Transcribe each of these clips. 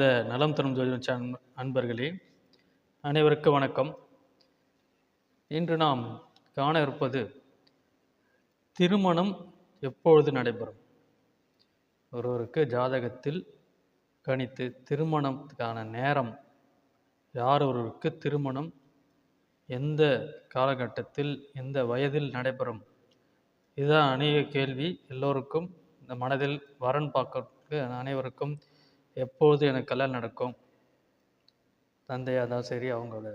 அன்பார்ந்த நலம் தரும் ஜோதிட அன்பர்களே, அனைவருக்கும் வணக்கம். இன்று நாம் காண இருப்பது திருமணம் எப்பொழுது நடைபெறும். ஒருவருக்கு ஜாதகத்தில் கணித்து திருமணத்துக்கான நேரம், யார் ஒருவருக்கு திருமணம் எந்த காலகட்டத்தில் எந்த வயதில் நடைபெறும், இதுதான் அநேக கேள்வி. எல்லோருக்கும் இந்த மனதில் வரன் பார்க்கறதுக்கு அனைவருக்கும் எப்போது எனக்கு கல்யாணம் நடக்கும், தந்தையாக இருந்தாலும் சரி, அவங்களோட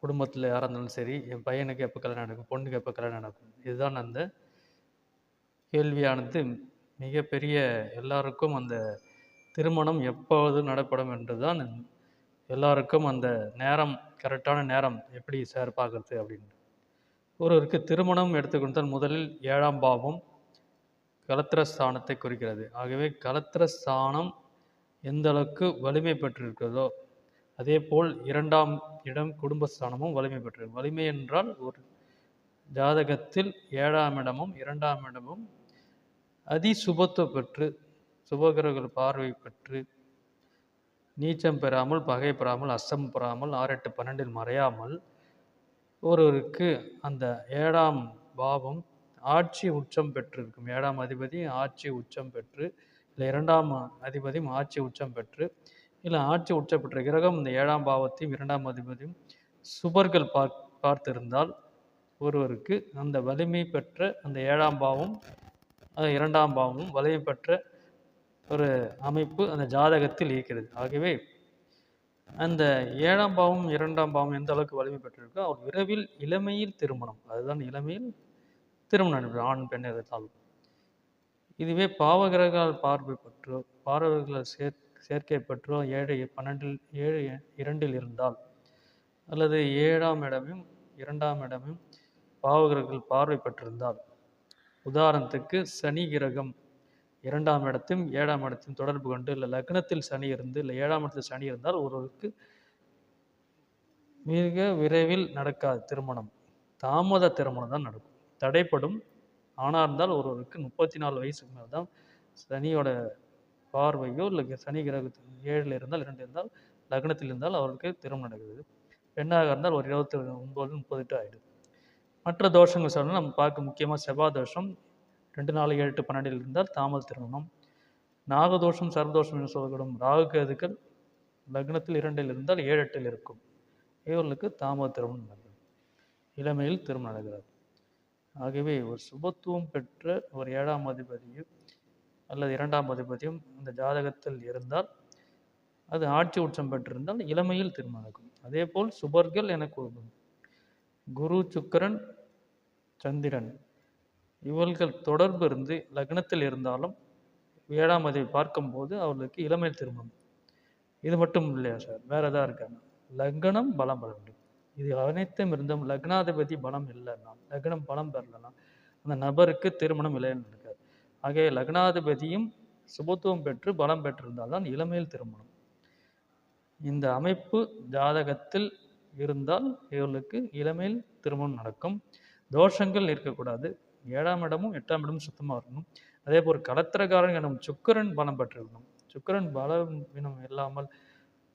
குடும்பத்தில் யாராக இருந்தாலும் சரி, என் பையனுக்கு எப்போ கல்யாணம் நடக்கும், பொண்ணுக்கு எப்போ கல்யாணம் நடக்கும், இதுதான் அந்த கேள்வியானது மிகப்பெரிய. எல்லாருக்கும் அந்த திருமணம் எப்போது நடைபெறும் என்று தான் எல்லாருக்கும் அந்த நேரம், கரெக்டான நேரம் எப்படி சார் பார்க்குறது அப்படின்னு. ஒருவருக்கு திருமணம் எடுத்துக்கொண்டால் முதலில் 7ஆம் பாவம் கலத்திரஸ்தானத்தை குறிக்கிறது. ஆகவே கலத்திரஸ்தானம் எந்த அளவுக்கு வலிமை பெற்றிருக்கிறதோ அதே போல் 2ஆம் இடம் குடும்பஸ்தானமும் வலிமை பெற்றிருக்கு. வலிமை என்றால் ஒரு ஜாதகத்தில் 7ஆம் இடமும் 2ஆம் இடமும் அதிசுபத்துவம் பெற்று, சுபகிரகங்கள் பார்வை பெற்று, நீச்சம் பெறாமல், பகை பெறாமல், அஸ்தம் பெறாமல், 6, 8, 12 மறையாமல் ஒருவருக்கு அந்த 7ஆம் பாவம் ஆட்சி உச்சம் பெற்றிருக்கும். 7ஆம் அதிபதி ஆட்சி உச்சம் பெற்று, இல்லை 2ஆம் அதிபதியும் ஆட்சி உச்சம் பெற்று, இல்லை ஆட்சி உச்சம் பெற்ற கிரகம் இந்த 7ஆம் பாவத்தையும் 2ஆம் அதிபதியும் சுபர்கள் பார்த்திருந்தால் ஒருவருக்கு அந்த வலிமை பெற்ற அந்த 7ஆம் பாவம் 2ஆம் பாவமும் வலிமை பெற்ற ஒரு அமைப்பு அந்த ஜாதகத்தில் இருக்கிறது. ஆகவே அந்த 7ஆம் பாவம் 2ஆம் பாவம் எந்த அளவுக்கு வலிமை பெற்றிருக்கோ அவர் விரைவில் இளமையில் திருமணம், அதுதான் இளமையில் திருமணம் நடைபெறும், ஆண் பெண் இருந்தாலும். இதுவே பாவகிரகங்கள் பார்வை பெற்றோ, பார்வைகள் சேர்க்கை பெற்றோ 7, 12, 7, 2 இருந்தால், அல்லது 7ஆம் இடமும் 2ஆம் இடமும் பாவகிரகங்கள் பார்வை பெற்றிருந்தால், உதாரணத்துக்கு சனி கிரகம் 2ஆம் இடத்தையும் 7ஆம் இடத்தையும் தொடர்பு கொண்டு, இல்லை லக்னத்தில் சனி இருந்து, இல்லை 7ஆம் இடத்தில் சனி இருந்தால் ஒருவருக்கு மிக விரைவில் நடக்காது திருமணம், தாமத திருமணம் தான் நடக்கும், தடைப்படும். ஆணாக இருந்தால் ஒருவருக்கு 34 வயசுக்கு மேலே தான் சனியோட பார்வையோ, இல்லை சனி கிரகத்தில் 7 இருந்தால் 2 இருந்தால் லக்னத்தில் இருந்தால் அவருக்கு திருமணம் நடக்குது. பெண்ணாக இருந்தால் ஒரு 29, 38 ஆகிடுது. மற்ற தோஷங்கள் சொன்னால் நம்ம பார்க்க முக்கியமாக செவ்வாய் தோஷம் 2, 4, 7, 8, 12 இருந்தால் தாமத திருமணம். நாகதோஷம் சர்வதோஷம் என்று சொல்லப்படும் ராகு கேதுக்கள் லக்னத்தில் 2 இருந்தால் 7, 8 இருக்கும். இவர்களுக்கு தாமத திருமணம் நடக்கிறது, இளமையில் திருமணம் நடக்கிறது. ஆகவே ஒரு சுபத்துவம் பெற்ற ஒரு 7ஆம் அதிபதியும் அல்லது 2ஆம் அதிபதியும் அந்த ஜாதகத்தில் இருந்தால், அது ஆட்சி உச்சம் பெற்றிருந்தால் இளமையில் திருமணம் நடக்கும். அதே போல் சுபர்கள் எனக்கு குரு, சுக்கிரன், சந்திரன் இவர்கள் தொடர்பு இருந்து லக்னத்தில் இருந்தாலும் 7ஆம் அதிபதி பார்க்கும்போது அவர்களுக்கு இளமையில் திருமணம். இது மட்டும் இல்லையா சார், வேற ஏதாவது இருக்காங்க? லக்னம் பலம் பெற வேண்டும். இது அனைத்தும் இருந்தும் லக்னாதிபதி பலம் இல்லைன்னா, லக்னம் பலம் பெறலைன்னா அந்த நபருக்கு திருமணம் இல்லைன்னு நடக்காது. ஆகவே லக்னாதிபதியும் சுபத்துவம் பெற்று பலம் பெற்றிருந்தால் தான் இளமையில் திருமணம். இந்த அமைப்பு ஜாதகத்தில் இருந்தால் இவர்களுக்கு இளமையில் திருமணம் நடக்கும். தோஷங்கள் இருக்கக்கூடாது. 7ஆம் இடமும் 8ஆம் இடமும் சுத்தமாக இருக்கணும். அதே போல் கலத்திரக்காரன் எனும் சுக்கிரன் பலம் பெற்றிருக்கணும். சுக்கிரன் பலம் இல்லாமல்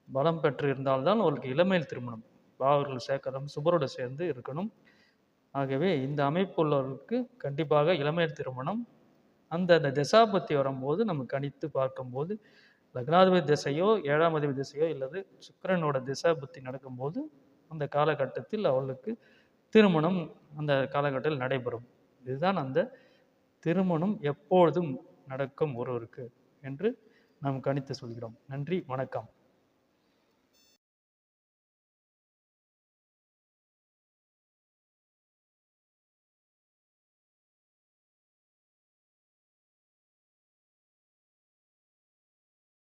பலம் பெற்று இருந்தால்தான் அவர்களுக்கு இளமையில் திருமணம், பாவர்கள் சேர்க்கணும், சுபரோடு சேர்ந்து இருக்கணும். ஆகவே இந்த அமைப்பு உள்ளவர்களுக்கு கண்டிப்பாக இளமையில் திருமணம். அந்த திசாபத்தி வரும்போது நம்ம கணித்து பார்க்கும்போது லக்னாதிபதி திசையோ 7ஆம் அதிபதி திசையோ இல்லது சுக்கிரனோட திசாபுத்தி நடக்கும்போது அந்த காலகட்டத்தில் அவர்களுக்கு திருமணம் அந்த காலகட்டத்தில் நடைபெறும். இதுதான் அந்த திருமணம் எப்பொழுதும் நடக்கும் ஒருவருக்கு என்று நாம் கணித்து சொல்கிறோம். நன்றி, வணக்கம்.